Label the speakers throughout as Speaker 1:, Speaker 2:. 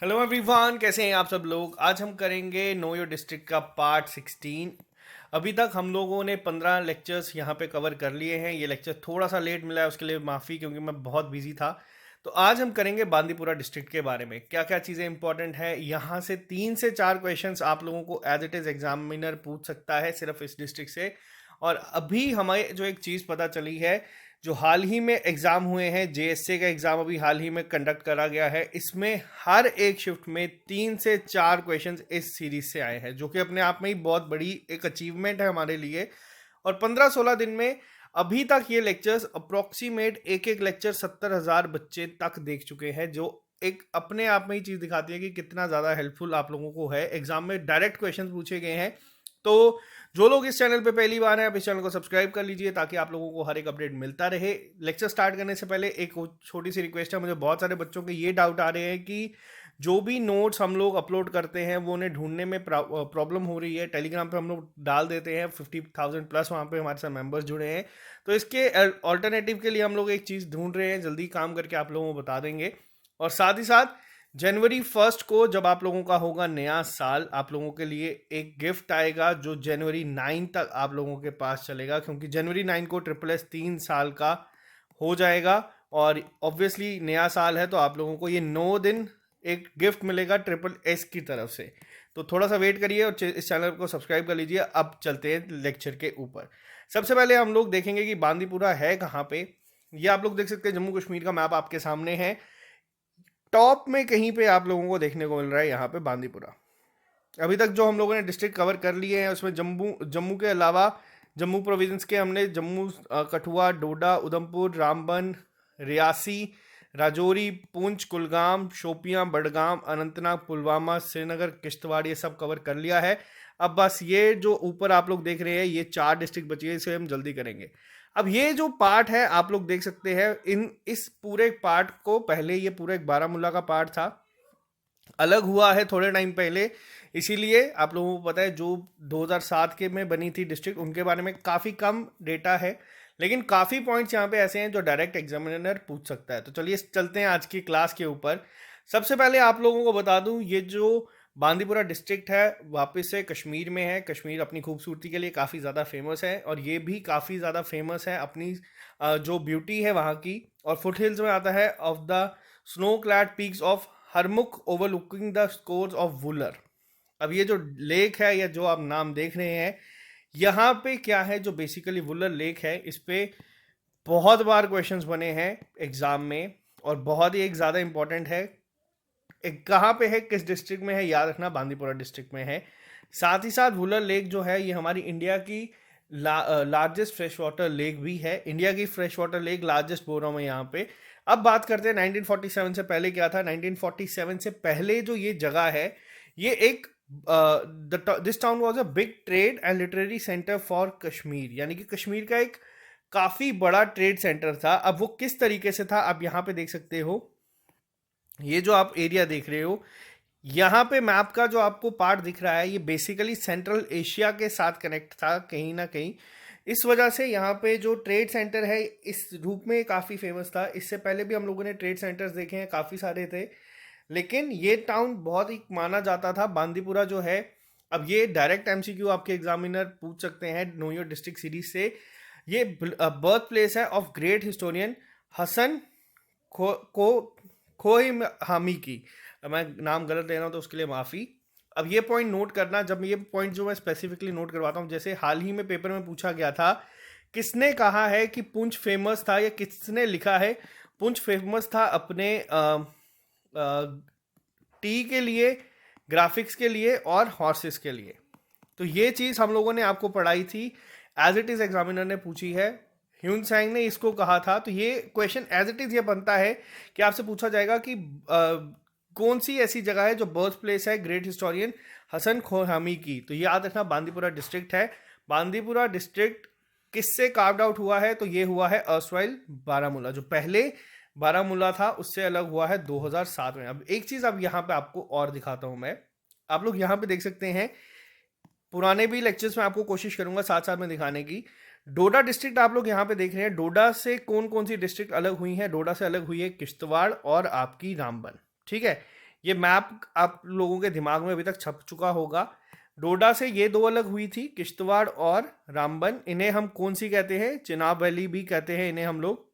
Speaker 1: Hello everyone, कैसे हैं आप सब लोग। आज हम करेंगे नो योर डिस्ट्रिक्ट का पार्ट 16। अभी तक हम लोगों ने 15 लेक्चर्स यहाँ पे कवर कर लिए हैं। ये लेक्चर थोड़ा सा लेट मिला है, उसके लिए माफ़ी, क्योंकि मैं बहुत बिजी था। तो आज हम करेंगे बांदीपुरा डिस्ट्रिक्ट के बारे में, क्या क्या चीज़ें इंपॉर्टेंट है। यहाँ से 3 से 4 क्वेश्चंस आप लोगों को एज इट इज़ एग्जामिनर पूछ सकता है सिर्फ इस डिस्ट्रिक्ट से। और अभी हमें जो एक चीज़ पता चली है, जो हाल ही में एग्ज़ाम हुए हैं, जेएसए का एग्ज़ाम अभी हाल ही में कंडक्ट करा गया है, इसमें हर एक शिफ्ट में 3 से 4 क्वेश्चंस इस सीरीज से आए हैं, जो कि अपने आप में ही बहुत बड़ी एक अचीवमेंट है हमारे लिए। और 15-16 दिन में अभी तक ये लेक्चर्स अप्रोक्सीमेट एक एक लेक्चर 70,000 बच्चे तक देख चुके हैं, जो एक अपने आप में ही चीज़ दिखाती है कि कितना ज़्यादा हेल्पफुल आप लोगों को है। एग्जाम में डायरेक्ट क्वेश्चन पूछे गए हैं। तो जो लोग इस चैनल पे पहली बार हैं, आप इस चैनल को सब्सक्राइब कर लीजिए ताकि आप लोगों को हर एक अपडेट मिलता रहे। लेक्चर स्टार्ट करने से पहले एक छोटी सी रिक्वेस्ट है, मुझे बहुत सारे बच्चों के ये डाउट आ रहे हैं कि जो भी नोट्स हम लोग अपलोड करते हैं वो उन्हें ढूंढने में प्रॉब्लम हो रही है। टेलीग्राम पे हम लोग डाल देते हैं, 50,000 प्लस वहाँ पे हमारे साथ मेंबर्स जुड़े हैं। तो इसके ऑल्टरनेटिव के लिए हम लोग एक चीज़ ढूंढ रहे हैं, जल्दी काम करके आप लोगों को बता देंगे। और साथ ही साथ जनवरी 1 को जब आप लोगों का होगा नया साल, आप लोगों के लिए एक गिफ्ट आएगा जो जनवरी 9 तक आप लोगों के पास चलेगा, क्योंकि जनवरी 9 को ट्रिपल एस 3 साल का हो जाएगा। और ऑब्वियसली नया साल है, तो आप लोगों को ये 9 दिन एक गिफ्ट मिलेगा ट्रिपल एस की तरफ से। तो थोड़ा सा वेट करिए और इस चैनल को सब्सक्राइब कर लीजिए। अब चलते हैं लेक्चर के ऊपर। सबसे पहले हम लोग देखेंगे कि बांदीपुरा है कहाँ पे। ये आप लोग देख सकते हैं, जम्मू कश्मीर का मैप आपके सामने है। टॉप में कहीं पे आप लोगों को देखने को मिल रहा है यहाँ पे बांदीपुरा। अभी तक जो हम लोगों ने डिस्ट्रिक्ट कवर कर लिए हैं, उसमें जम्मू जम्मू के अलावा जम्मू प्रोविंस के हमने जम्मू, कठुआ, डोडा, उधमपुर, रामबन, रियासी, राजौरी, पुंछ, कुलगाम, शोपियां, बडगाम, अनंतनाग, पुलवामा, श्रीनगर, किश्तवाड़, ये सब कवर कर लिया है। अब बस ये जो ऊपर आप लोग देख रहे हैं, ये 4 डिस्ट्रिक्ट बची है, इसे हम जल्दी करेंगे। अब ये जो पार्ट है आप लोग देख सकते हैं, इस पूरे पार्ट को, पहले ये पूरा एक बारामूला का पार्ट था, अलग हुआ है थोड़े टाइम पहले। इसीलिए आप लोगों को पता है, जो 2007 के में बनी थी डिस्ट्रिक्ट, उनके बारे में काफ़ी कम डेटा है, लेकिन काफ़ी पॉइंट्स यहाँ पे ऐसे हैं जो डायरेक्ट एग्जामिनर पूछ सकता है। तो चलिए चलते हैं आज की क्लास के ऊपर। सबसे पहले आप लोगों को बता दूं, ये जो बांदीपुरा डिस्ट्रिक्ट है वापस से कश्मीर में है। कश्मीर अपनी खूबसूरती के लिए काफ़ी ज़्यादा फेमस है, और ये भी काफ़ी ज़्यादा फेमस है अपनी जो ब्यूटी है वहाँ की। और फुट हिल्स में आता है of the snow clad peaks of Harmukh overlooking the scores of Wular. अब ये जो लेक है, या जो आप नाम देख रहे हैं, यहाँ पे क्या है, जो बेसिकली वुलर लेक है, इस पे बहुत बार क्वेश्चंस बने हैं एग्जाम में, और बहुत ही एक ज़्यादा इंपॉर्टेंट है। एक कहाँ पे है, किस डिस्ट्रिक्ट में है, याद रखना बांदीपुरा डिस्ट्रिक्ट में है। साथ ही साथ वुलर लेक जो है, ये हमारी इंडिया की लार्जेस्ट फ्रेश वाटर लेक भी है। इंडिया की फ्रेश वाटर लेक लार्जेस्ट बोल रहा हूँ मैं यहाँ पे। अब बात करते हैं 1947 से पहले क्या था। 1947 से पहले जो ये जगह है, ये एक this town was a big trade and literary centre for Kashmir, यानी कि कश्मीर का एक काफ़ी बड़ा ट्रेड सेंटर था। अब वो किस तरीके से था, आप यहाँ पे देख सकते हो। ये जो आप एरिया देख रहे हो, यहाँ पे मैप का जो आपको पार्ट दिख रहा है, ये बेसिकली सेंट्रल एशिया के साथ कनेक्ट था कहीं ना कहीं। इस वजह से यहाँ पे जो ट्रेड सेंटर है, इस रूप में काफ़ी फेमस था। इससे पहले भी हम लोगों ने ट्रेड सेंटर्स देखे हैं, काफ़ी सारे थे, लेकिन ये टाउन बहुत ही माना जाता था, बांदीपुरा जो है। अब ये डायरेक्ट एमसीक्यू आपके एग्जामिनर पूछ सकते हैं नो योर डिस्ट्रिक्ट सीरीज से। ये बर्थ प्लेस है ऑफ ग्रेट हिस्टोरियन हसन को खोहिम हामी की। मैं नाम गलत ले रहा हूँ तो उसके लिए माफ़ी। अब ये पॉइंट नोट करना, जब ये पॉइंट जो मैं स्पेसिफिकली नोट करवाता हूँ, जैसे हाल ही में पेपर में पूछा गया था, किसने कहा है कि पुंछ फेमस था, या किसने लिखा है पुंछ फेमस था अपने टी के लिए, ग्राफिक्स के लिए और हॉर्सेस के लिए। तो ये चीज़ हम लोगों ने आपको पढ़ाई थी, एज इट इज़ एग्जामिनर ने पूछी है, ह्यून सैंग ने इसको कहा था। तो ये क्वेश्चन एज इट इज़ ये बनता है कि आपसे पूछा जाएगा कि कौन सी ऐसी जगह है जो बर्थ प्लेस है ग्रेट हिस्टोरियन हसन खोहामी की। तो याद रखना बांदीपुरा डिस्ट्रिक्ट है। बांदीपुरा डिस्ट्रिक्ट किससे कार्व्ड आउट हुआ है, तो ये हुआ है अर्सवाइल बारामूला, जो पहले बारामूला था उससे अलग हुआ है 2007 में। अब एक चीज़ अब यहाँ पे आपको और दिखाता हूँ मैं। आप लोग यहाँ पे देख सकते हैं, पुराने भी लेक्चर्स में आपको कोशिश करूंगा साथ साथ में दिखाने की। डोडा डिस्ट्रिक्ट आप लोग यहाँ पे देख रहे हैं। डोडा से कौन कौन सी डिस्ट्रिक्ट अलग हुई हैं, डोडा से अलग हुई है किश्तवाड़ और आपकी रामबन, ठीक है। ये मैप आप लोगों के दिमाग में अभी तक छप चुका होगा। डोडा से ये दो अलग हुई थी, किश्तवाड़ और रामबन। इन्हें हम कौन सी कहते हैं? चिनाब वैली भी कहते हैं इन्हें हम लोग।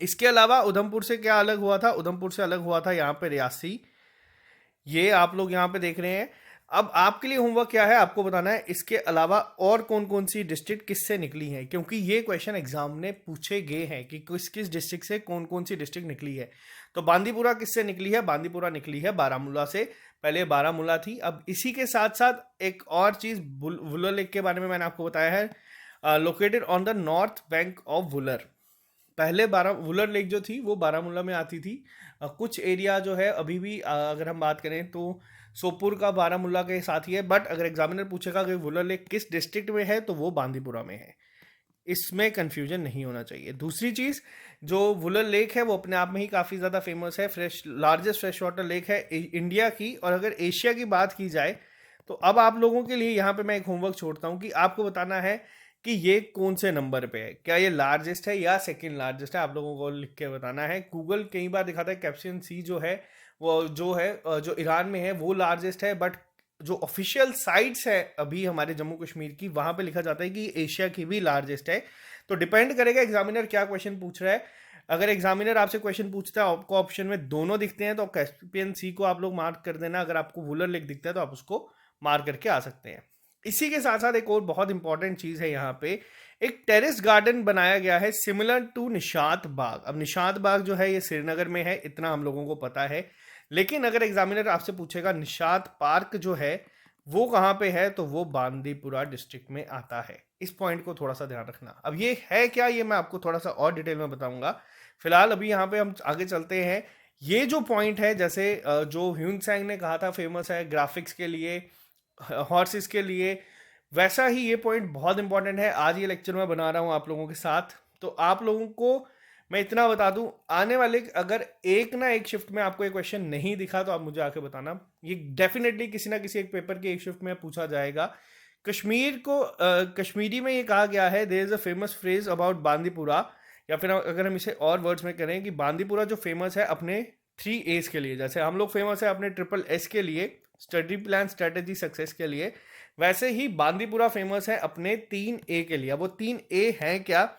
Speaker 1: इसके अलावा उधमपुर से क्या अलग हुआ था? उधमपुर से अलग हुआ था यहाँ पे रियासी। ये आप लोग यहाँ पे देख रहे हैं। अब आपके लिए होमवर्क क्या है, आपको बताना है इसके अलावा और कौन कौन सी डिस्ट्रिक्ट किससे निकली हैं, क्योंकि ये क्वेश्चन एग्जाम में पूछे गए हैं कि किस किस डिस्ट्रिक्ट से कौन कौन सी डिस्ट्रिक्ट निकली है। तो बांदीपुरा किससे निकली है? बांदीपुरा निकली है बारामूला से। पहले बारामूला थी। अब इसी के साथ साथ एक और चीज, वुलर लेक के बारे में मैंने आपको बताया है, located on the north bank of Wular. पहले वुलर लेक जो थी वो बारामूला में आती थी। कुछ एरिया जो है अभी भी, अगर हम बात करें तो सोपुर का बारामूला के साथ ही है, बट अगर एग्जामिनर पूछेगा कि वुलर लेक किस डिस्ट्रिक्ट में है तो वो बांदीपुरा में है। इसमें कंफ्यूजन नहीं होना चाहिए। दूसरी चीज, जो वुलर लेक है वो अपने आप में ही काफी ज्यादा फेमस है, लार्जेस्ट फ्रेश वाटर लेक है इंडिया की। और अगर एशिया की बात की जाए तो अब आप लोगों के लिए यहाँ पे मैं एक होमवर्क छोड़ता हूँ कि आपको बताना है कि ये कौन से नंबर पे है, क्या ये लार्जेस्ट है या सेकंड लार्जेस्ट है, आप लोगों को लिख के बताना है। गूगल कई बार दिखाता है कैप्शन सी जो है वो जो है जो ईरान में है वो लार्जेस्ट है, बट जो ऑफिशियल साइट्स है अभी हमारे जम्मू कश्मीर की, वहां पे लिखा जाता है कि एशिया की भी लार्जेस्ट है। तो डिपेंड करेगा एग्जामिनर क्या क्वेश्चन पूछ रहा है। अगर एग्जामिनर आपसे क्वेश्चन पूछता है आपको ऑप्शन में दोनों दिखते हैं तो कैस्पियन सी को आप लोग मार्क कर देना। अगर आपको वुलर लेक दिखता है तो आप उसको मार्क करके आ सकते हैं। इसी के साथ साथ एक और बहुत इंपॉर्टेंट चीज है, यहाँ पे एक टेरेस गार्डन बनाया गया है सिमिलर टू निशात बाग। अब निशात बाग जो है ये श्रीनगर में है, इतना हम लोगों को पता है। लेकिन अगर एग्जामिनर आपसे पूछेगा निशात पार्क जो है वो कहाँ पे है, तो वो बांदीपुरा डिस्ट्रिक्ट में आता है। इस पॉइंट को थोड़ा सा ध्यान रखना। अब ये है क्या, ये मैं आपको थोड़ा सा और डिटेल में बताऊंगा। फिलहाल अभी यहाँ पे हम आगे चलते हैं। ये जो पॉइंट है, जैसे जो ह्यून सैंग ने कहा था फेमस है ग्राफिक्स के लिए, हॉर्सेस के लिए, वैसा ही ये पॉइंट बहुत इंपॉर्टेंट है। आज ये लेक्चर मैं बना रहा हूँ आप लोगों के साथ, तो आप लोगों को मैं इतना बता दूं, आने वाले अगर एक ना एक शिफ्ट में आपको एक क्वेश्चन नहीं दिखा तो आप मुझे आके बताना। ये डेफिनेटली किसी ना किसी एक पेपर के एक शिफ्ट में पूछा जाएगा। कश्मीर को कश्मीरी में ये कहा गया है, there is a famous phrase about Bandipora, या फिर अगर हम इसे और वर्ड्स में करें कि बांदीपुरा जो फेमस है अपने 3 A's के लिए, जैसे हम लोग फेमस है अपने SSS के लिए, स्टडी प्लान स्ट्रेटेजी सक्सेस के लिए, वैसे ही बांदीपुरा फेमस है अपने 3A के लिए। अब वो 3A हैं क्या?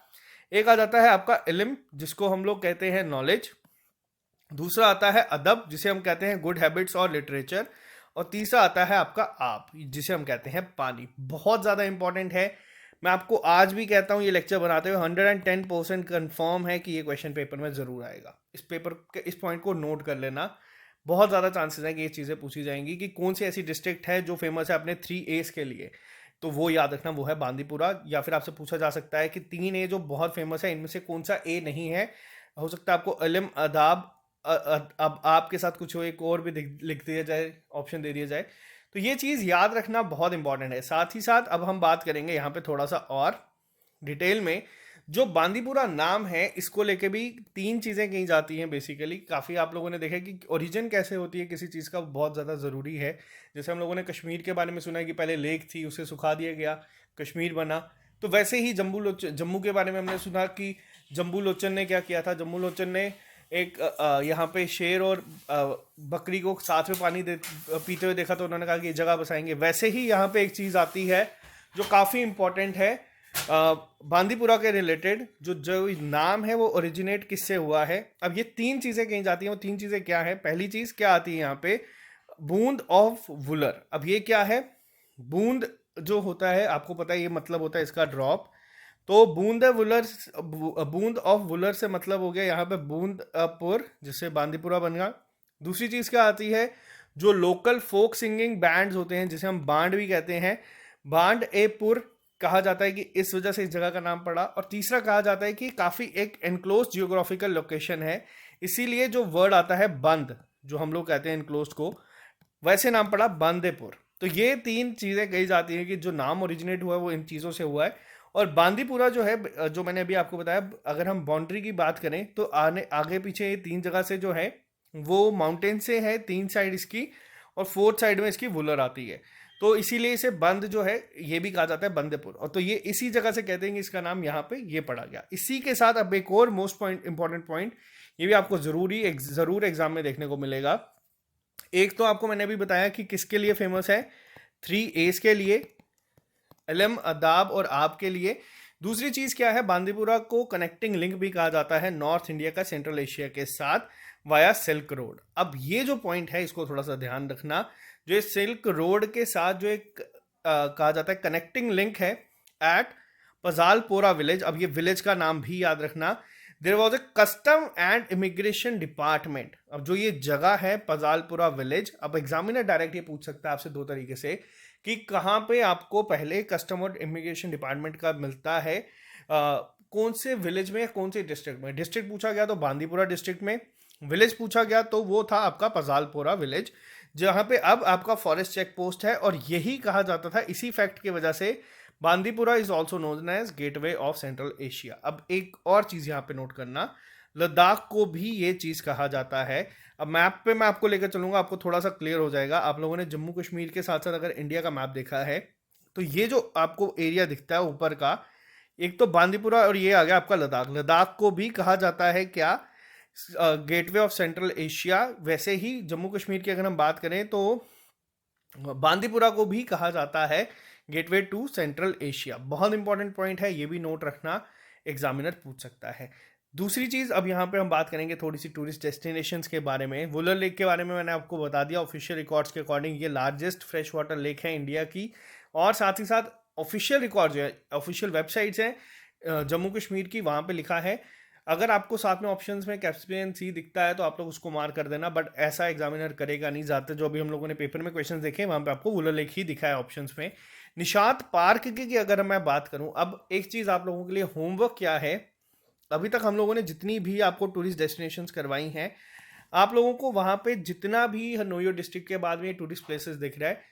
Speaker 1: एक आ जाता है आपका इल्म, जिसको हम लोग कहते हैं नॉलेज। दूसरा आता है अदब, जिसे हम कहते हैं गुड हैबिट्स और लिटरेचर। और तीसरा आता है आपका आप, जिसे हम कहते हैं पानी। बहुत ज़्यादा इंपॉर्टेंट है। मैं आपको आज भी कहता हूँ, ये लेक्चर बनाते हुए 110% कन्फर्म है कि ये क्वेश्चन पेपर में ज़रूर आएगा। इस पेपर के इस पॉइंट को नोट कर लेना। बहुत ज़्यादा चांसेस है कि ये चीज़ें पूछी जाएंगी कि कौन सी ऐसी डिस्ट्रिक्ट है जो फेमस है अपने 3A's के लिए। तो वो याद रखना, वो है बांदीपुरा। या फिर आपसे पूछा जा सकता है कि 3A जो बहुत फेमस है इनमें से कौन सा ए नहीं है। हो सकता है आपको इल्म, अदाब, अब आपके साथ कुछ हो एक और भी लिख दिया जाए, ऑप्शन दे दिया जाए। तो ये चीज़ याद रखना बहुत इंपॉर्टेंट है। साथ ही साथ अब हम बात करेंगे यहाँ पे थोड़ा सा और डिटेल में। जो बांदीपुरा नाम है इसको लेके भी 3 चीज़ें कही जाती हैं बेसिकली। काफ़ी आप लोगों ने देखा कि ओरिजिन कैसे होती है किसी चीज़ का, बहुत ज़्यादा ज़रूरी है। जैसे हम लोगों ने कश्मीर के बारे में सुना है कि पहले लेक थी, उसे सुखा दिया गया, कश्मीर बना। तो वैसे ही जम्मू के बारे में हमने सुना कि जम्बू लोचन ने क्या किया था। जम्बू लोचन ने एक यहाँ पे शेर और बकरी को साथ में पानी पीते हुए देखा, तो उन्होंने कहा कि ये जगह बसाएंगे। वैसे ही यहाँ पे एक चीज़ आती है जो काफ़ी इंपॉर्टेंट है बांदीपुरा के रिलेटेड। जो नाम है वो ओरिजिनेट किससे हुआ है। अब ये 3 चीज़ें कही जाती हैं, वो 3 चीज़ें क्या है? पहली चीज़ क्या आती है यहाँ पे? बूंद ऑफ वुलर। अब ये क्या है? बूंद जो होता है आपको पता है, ये मतलब होता है इसका ड्रॉप। तो बूंद ऑफ वुलर से मतलब हो गया यहाँ पे बूंदपुर, जिससे बांदीपुरा बन गया। दूसरी चीज़ क्या आती है? जो लोकल फोक सिंगिंग बैंड्स होते हैं, जिसे हम बांड भी कहते हैं, बांड ए पुर कहा जाता है कि इस वजह से इस जगह का नाम पड़ा। और तीसरा कहा जाता है कि काफ़ी एक एनक्लोज जियोग्राफिकल लोकेशन है, इसीलिए जो वर्ड आता है बंद, जो हम लोग कहते हैं एनक्लोज को, वैसे नाम पड़ा बांदीपुर। तो ये 3 चीज़ें कही जाती हैं कि जो नाम ओरिजिनेट हुआ है वो इन चीज़ों से हुआ है। और बांदीपुरा जो है, जो मैंने अभी आपको बताया, अगर हम बाउंड्री की बात करें तो आगे पीछे ये 3 जगह से जो है वो माउंटेन से है, 3 साइड इसकी, और 4th साइड में इसकी वुलर आती है। तो इसीलिए इसे बंद जो है ये भी कहा जाता है बंदीपुर। और तो ये इसी जगह से कहते हैं कि इसका नाम यहाँ पे ये पड़ा गया। इसी के साथ अब एक और मोस्ट इंपॉर्टेंट पॉइंट, ये भी आपको जरूर एग्जाम में देखने को मिलेगा। एक तो आपको मैंने अभी बताया कि किसके लिए फेमस है, 3 A's के लिए, अलम, अदाब और आप के लिए। दूसरी चीज क्या है, बांदीपुरा को कनेक्टिंग लिंक भी कहा जाता है नॉर्थ इंडिया का सेंट्रल एशिया के साथ वाया सिल्क रोड। अब ये जो पॉइंट है इसको थोड़ा सा ध्यान रखना, जो ये सिल्क रोड के साथ जो एक कहा जाता है कनेक्टिंग लिंक है एट पजालपोरा विलेज। अब ये विलेज का नाम भी याद रखना, there was a custom and immigration department. अब जो ये जगह है पजालपुरा विलेज, अब एग्जामिनर डायरेक्ट ये पूछ सकता है आपसे दो तरीके से कि कहाँ पे आपको पहले कस्टम और इमिग्रेशन डिपार्टमेंट का मिलता है, कौन से विलेज में या कौन से डिस्ट्रिक्ट में। डिस्ट्रिक्ट पूछा गया तो बांदीपुरा डिस्ट्रिक्ट में, विलेज पूछा गया तो वो था आपका पजालपुरा विलेज, जहाँ पे अब आपका फॉरेस्ट चेक पोस्ट है। और यही कहा जाता था, इसी फैक्ट की वजह से Bandipora is also known as gateway of central Asia. अब एक और चीज यहाँ पे नोट करना, लद्दाख को भी ये चीज कहा जाता है। अब मैप पे मैं आपको लेकर चलूंगा, आपको थोड़ा सा क्लियर हो जाएगा। आप लोगों ने जम्मू कश्मीर के साथ साथ अगर इंडिया का मैप देखा है तो ये जो आपको एरिया दिखता है ऊपर का, एक तो बांदीपुरा और ये आ गया आपका लद्दाख। लद्दाख को भी कहा जाता है क्या, गेटवे ऑफ सेंट्रल एशिया। वैसे ही जम्मू कश्मीर की अगर हम बात करें तो बांदीपुरा को भी कहा जाता है गेटवे टू सेंट्रल एशिया। बहुत इंपॉर्टेंट पॉइंट है, ये भी नोट रखना, एग्जामिनर पूछ सकता है। दूसरी चीज, अब यहाँ पे हम बात करेंगे थोड़ी सी टूरिस्ट डेस्टिनेशंस के बारे में। वुलर लेक के बारे में मैंने आपको बता दिया, ऑफिशियल रिकॉर्ड्स के अकॉर्डिंग ये लार्जेस्ट फ्रेश वाटर लेक है इंडिया की। और साथ ही साथ ऑफिशियल रिकॉर्ड जो है, ऑफिशियल वेबसाइट्स हैं जम्मू कश्मीर की, वहाँ पे लिखा है। अगर आपको साथ में ऑप्शंस में कैस्पियन सी दिखता है तो आप लोग उसको मार्क कर देना, बट ऐसा एग्जामिनर करेगा नहीं। ज़्यादातर जो अभी हम लोगों ने पेपर में क्वेश्चन देखे वहाँ पे आपको वुलर लेक ही दिखा है ऑप्शंस में। निशात पार्क की अगर मैं बात करूँ, अब एक चीज़ आप लोगों के लिए होमवर्क क्या है, अभी तक हम लोगों ने जितनी भी आपको टूरिस्ट डेस्टिनेशंस करवाई हैं, आप लोगों को वहाँ पे जितना भी नो योर डिस्ट्रिक्ट के बाद में टूरिस्ट प्लेसेस दिख रहा है,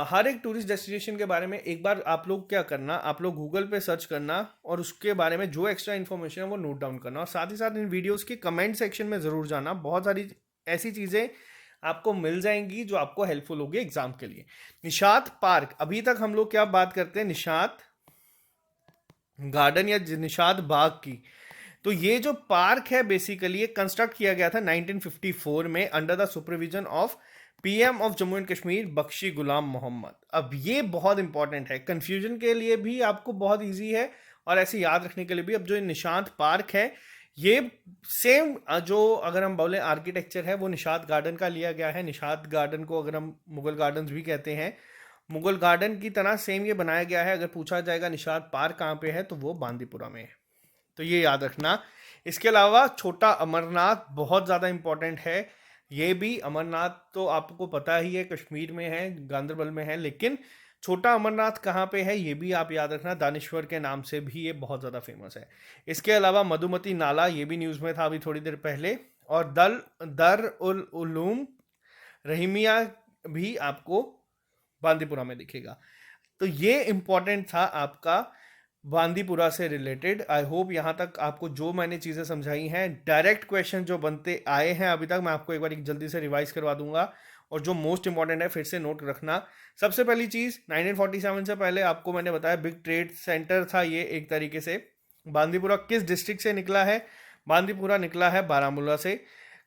Speaker 1: हर एक टूरिस्ट डेस्टिनेशन के बारे में एक बार आप लोग क्या करना, आप लोग गूगल पे सर्च करना और उसके बारे में जो एक्स्ट्रा इन्फॉर्मेशन है वो नोट डाउन करना। और साथ ही साथ इन वीडियोस के कमेंट सेक्शन में ज़रूर जाना, बहुत सारी ऐसी चीज़ें आपको मिल जाएंगी जो आपको हेल्पफुल होगी एग्जाम के लिए। निशात पार्क, अभी तक हम लोग क्या बात करते हैं, निशात गार्डन या निशात बाग की। तो ये जो पार्क है बेसिकली ये कंस्ट्रक्ट किया गया था 1954 में under the supervision of PM of Jammu and Kashmir Bakshi Ghulam Mohammad. अब ये बहुत इंपॉर्टेंट है, कंफ्यूजन के लिए भी आपको बहुत इजी है और ऐसे याद रखने के लिए भी। अब जो निशात पार्क है ये सेम जो अगर हम बोले आर्किटेक्चर है वो निशात गार्डन का लिया गया है। निशात गार्डन को अगर हम मुगल गार्डन्स भी कहते हैं, मुगल गार्डन की तरह सेम ये बनाया गया है। अगर पूछा जाएगा निशात पार्क कहाँ पे है तो वो बांदीपुरा में है, तो ये याद रखना। इसके अलावा छोटा अमरनाथ बहुत ज़्यादा इंपॉर्टेंट है। ये भी, अमरनाथ तो आपको पता ही है कश्मीर में है, गांधरबल में है, लेकिन छोटा अमरनाथ कहाँ पे है ये भी आप याद रखना, दानेश्वर के नाम से भी ये बहुत ज़्यादा फेमस है। इसके अलावा मधुमती नाला, ये भी न्यूज़ में था अभी थोड़ी देर पहले। और दर उल उलूम रहीमिया भी आपको बांदीपुरा में दिखेगा। तो ये इंपॉर्टेंट था आपका बांदीपुरा से रिलेटेड। आई होप यहाँ तक आपको जो मैंने चीज़ें समझाई हैं, डायरेक्ट क्वेश्चन जो बनते आए हैं अभी तक, मैं आपको एक बार जल्दी से रिवाइज करवा दूंगा। और जो मोस्ट इंपॉर्टेंट है फिर से नोट रखना। सबसे पहली चीज़, 1947 से पहले आपको मैंने बताया बिग ट्रेड सेंटर था ये एक तरीके से। बांदीपुरा किस डिस्ट्रिक्ट से निकला है, बांदीपुरा निकला है बारामूला से।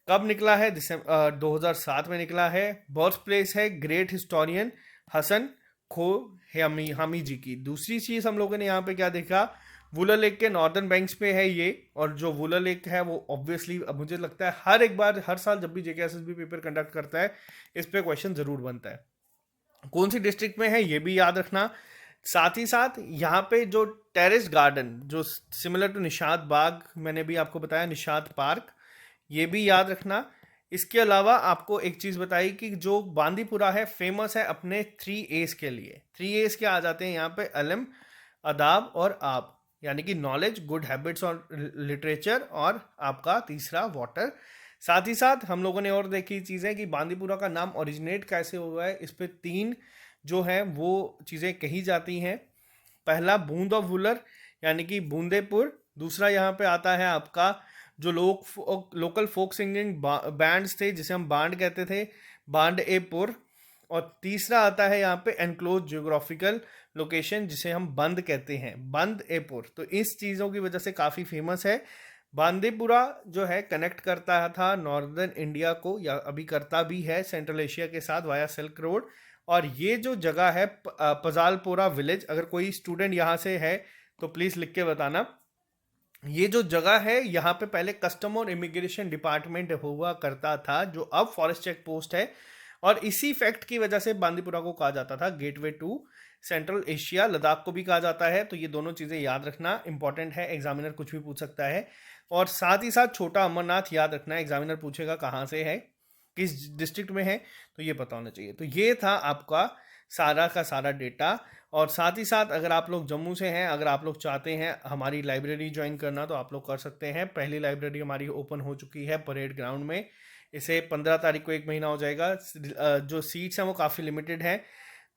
Speaker 1: कब निकला है, 2007 में निकला है। बर्थ प्लेस है ग्रेट हिस्टोरियन हसन खो हामी जी की। दूसरी चीज़ हम लोगों ने यहाँ पे क्या देखा, वुलर लेक के नॉर्दर्न बैंक्स पे है ये। और जो वुलर लेक है वो ऑब्वियसली मुझे लगता है हर एक बार हर साल जब भी जेकेएसएसबी पेपर कंडक्ट करता है इस पे क्वेश्चन जरूर बनता है। कौन सी डिस्ट्रिक्ट में है ये भी याद रखना। साथ ही साथ यहाँ पे जो टेरेस गार्डन जो सिमिलर टू निशात बाग मैंने भी आपको बताया, निशात पार्क, ये भी याद रखना। इसके अलावा आपको एक चीज़ बताई कि जो बांदीपुरा है फेमस है अपने 3 A's के लिए। 3 A's क्या आ जाते हैं यहाँ पे, अलम, अदाब और आप, यानी कि नॉलेज, गुड हैबिट्स और लिटरेचर, और आपका तीसरा वाटर। साथ ही साथ हम लोगों ने और देखी चीज़ें कि बांदीपुरा का नाम ओरिजिनेट कैसे हुआ है, इस पे 3 जो है वो चीज़ें कही जाती हैं। पहला बूंद ऑफ वुलर यानी कि बूंदेपुर। दूसरा यहाँ पे आता है आपका जो लोकल फोक सिंगिंग बैंड्स थे जिसे हम बांड कहते थे, बांड ए पुर। और तीसरा आता है यहाँ पे एनक्लोज जियोग्राफिकल लोकेशन जिसे हम बंद कहते हैं, बंद ए पुर। तो इस चीज़ों की वजह से काफ़ी फेमस है बांदीपुरा जो है कनेक्ट करता था नॉर्दर्न इंडिया को, या अभी करता भी है, सेंट्रल एशिया के साथ वाया सिल्क रोड। और ये जो जगह है पजालपोरा विलेज, अगर कोई स्टूडेंट यहाँ से है तो प्लीज़ लिख के बताना। ये जो जगह है यहाँ पे पहले कस्टम और इमिग्रेशन डिपार्टमेंट हुआ करता था, जो अब फॉरेस्ट चेक पोस्ट है। और इसी फैक्ट की वजह से बांदीपुरा को कहा जाता था gateway to central Asia. Ladakh को भी कहा जाता है। तो ये दोनों चीज़ें याद रखना इंपॉर्टेंट है, एग्जामिनर कुछ भी पूछ सकता है। और साथ ही साथ छोटा अमरनाथ याद रखना, एग्जामिनर पूछेगा कहाँ से है, किस डिस्ट्रिक्ट में है, तो ये पता होना चाहिए। तो ये था आपका सारा का सारा डेटा। और साथ ही साथ अगर आप लोग जम्मू से हैं, अगर आप लोग चाहते हैं हमारी लाइब्रेरी ज्वाइन करना, तो आप लोग कर सकते हैं। पहली लाइब्रेरी हमारी ओपन हो चुकी है परेड ग्राउंड में। इसे 15 तारीख को 1 महीना हो जाएगा। जो सीट्स हैं वो काफ़ी लिमिटेड हैं,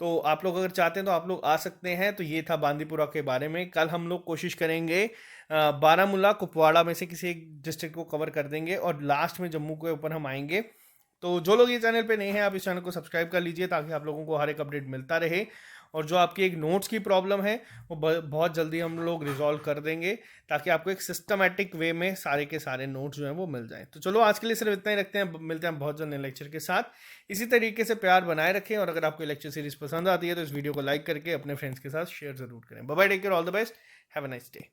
Speaker 1: तो आप लोग अगर चाहते हैं तो आप लोग आ सकते हैं। तो ये था बांदीपुरा के बारे में। कल हम लोग कोशिश करेंगे बारामूला कुपवाड़ा में से किसी एक डिस्ट्रिक्ट को कवर कर देंगे, और लास्ट में जम्मू के ऊपर हम आएंगे। तो जो लोग ये चैनल पे नए हैं, आप इस चैनल को सब्सक्राइब कर लीजिए ताकि आप लोगों को हर एक अपडेट मिलता रहे। और जो आपकी एक नोट्स की प्रॉब्लम है वो बहुत जल्दी हम लोग रिजॉल्व कर देंगे, ताकि आपको एक सिस्टमेटिक वे में सारे के सारे नोट्स जो हैं वो मिल जाएं। तो चलो आज के लिए सिर्फ इतना ही रखते हैं, मिलते हैं बहुत जल्द नए लेक्चर के साथ। इसी तरीके से प्यार बनाए रखें, और अगर आपको लेक्चर सीरीज पसंद आती है तो इस वीडियो को लाइक करके अपने फ्रेंड्स के साथ शेयर जरूर करें। Bye bye, take care, all the best, have a nice day.